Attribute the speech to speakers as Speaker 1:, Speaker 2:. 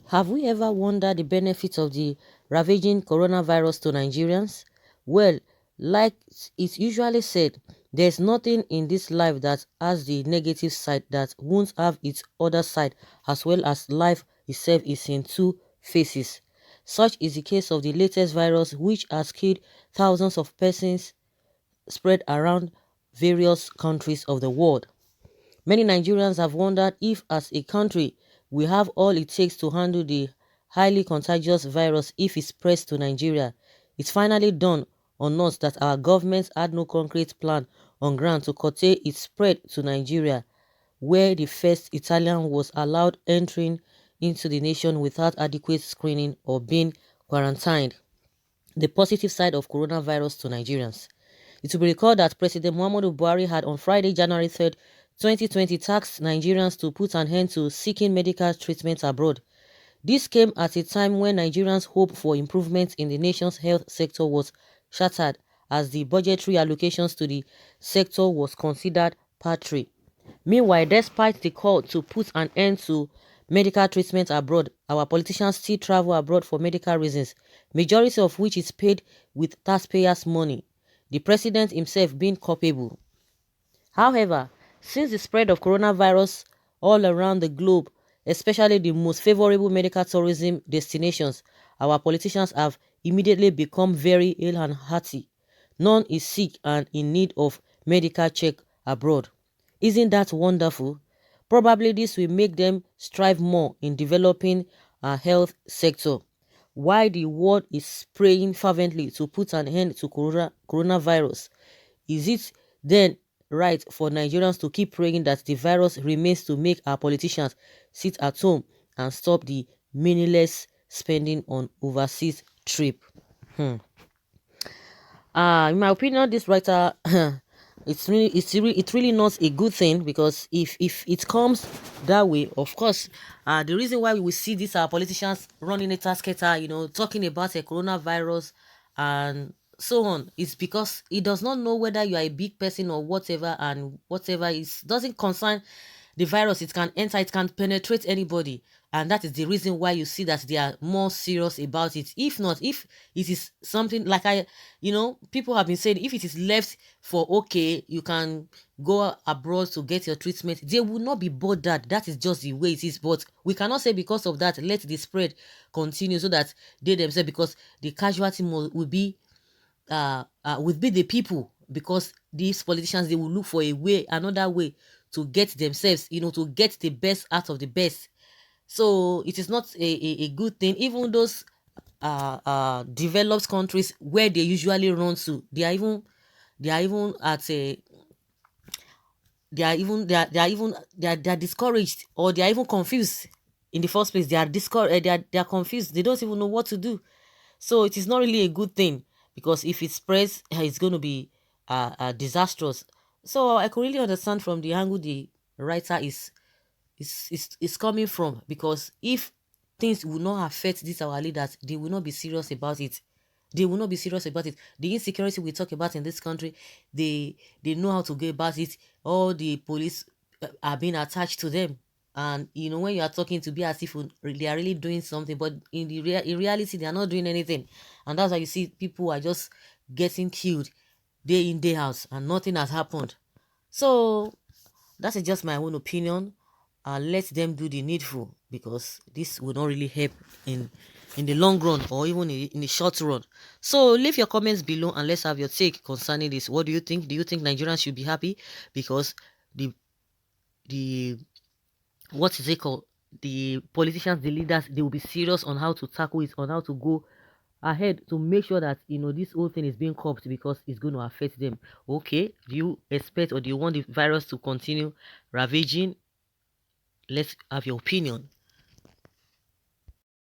Speaker 1: Have we ever wondered the benefits of the ravaging coronavirus to Nigerians? Well, like it's usually said, there's nothing in this life that has the negative side that won't have its other side, as well as life itself is in two faces. Such is the case of the latest virus, which has killed thousands of persons spread around various countries of the world. Many Nigerians have wondered if, as a country, we have all it takes to handle the highly contagious virus if it spreads to Nigeria. It's finally dawned on us that our government had no concrete plan on ground to curtail its spread to Nigeria, where the first Italian was allowed entering into the nation without adequate screening or being quarantined. The positive side of coronavirus to Nigerians. It will be recalled that President Muhammadu Buhari had on Friday, January 3rd, 2020, tasked Nigerians to put an end to seeking medical treatment abroad. This came at a time when Nigerians' hope for improvement in the nation's health sector was shattered, as the budgetary allocations to the sector was considered paltry. Meanwhile, despite the call to put an end to medical treatment abroad, our politicians still travel abroad for medical reasons, majority of which is paid with taxpayers' money, the president himself being culpable. However, since the spread of coronavirus all around the globe, especially the most favorable medical tourism destinations, our politicians have immediately become very ill and hearty. None is sick and in need of medical check abroad. Isn't that wonderful? Probably this will make them strive more in developing our health sector. While the world is praying fervently to put an end to coronavirus, is it then right for Nigerians to keep praying that the virus remains to make our politicians sit at home and stop the meaningless spending on overseas trip? Hmm. In my opinion, this writer, it's really not a good thing, because if it comes that way, of course, the reason why we will see these politicians running a tasketer, talking about a coronavirus and so on, is because he does not know whether you are a big person or whatever, and whatever is doesn't concern the virus. It can enter, it can penetrate anybody, and that is the reason why you see that they are more serious about it. If not, if it is something like people have been saying, if it is left for okay, you can go abroad to get your treatment, they will not be bothered. That is just the way it is. But we cannot say because of that let the spread continue, so that they themselves, because the casualty will be the people, because these politicians, they will look for another way to get themselves, to get the best out of the best. So it is not a good thing. Even those developed countries where they usually run to, they are even at a they are discouraged, or they are even confused. In the first place, they are discouraged, they are confused, they don't even know what to do. So it is not really a good thing, because if it spreads, it's going to be disastrous. So I could really understand from the angle the writer is coming from, because if things will not affect these our leaders, they will not be serious about it. They will not be serious about it. The insecurity we talk about in this country, they know how to go about it. All the police are being attached to them, and when you are talking, to be as if they are really doing something, but in reality they are not doing anything. And that's why you see people are just getting killed day in day out, and nothing has happened. So that is just my own opinion. Let them do the needful, because this will not really help in the long run, or even in the short run. So leave your comments below and let's have your take concerning this. What do you think? Do you think Nigerians should be happy because the what is it called, the politicians, the leaders, they will be serious on how to tackle it, on how to go ahead to make sure that this whole thing is being curbed, because it's going to affect them? Okay, do you expect, or do you want the virus to continue ravaging? Let's have your opinion.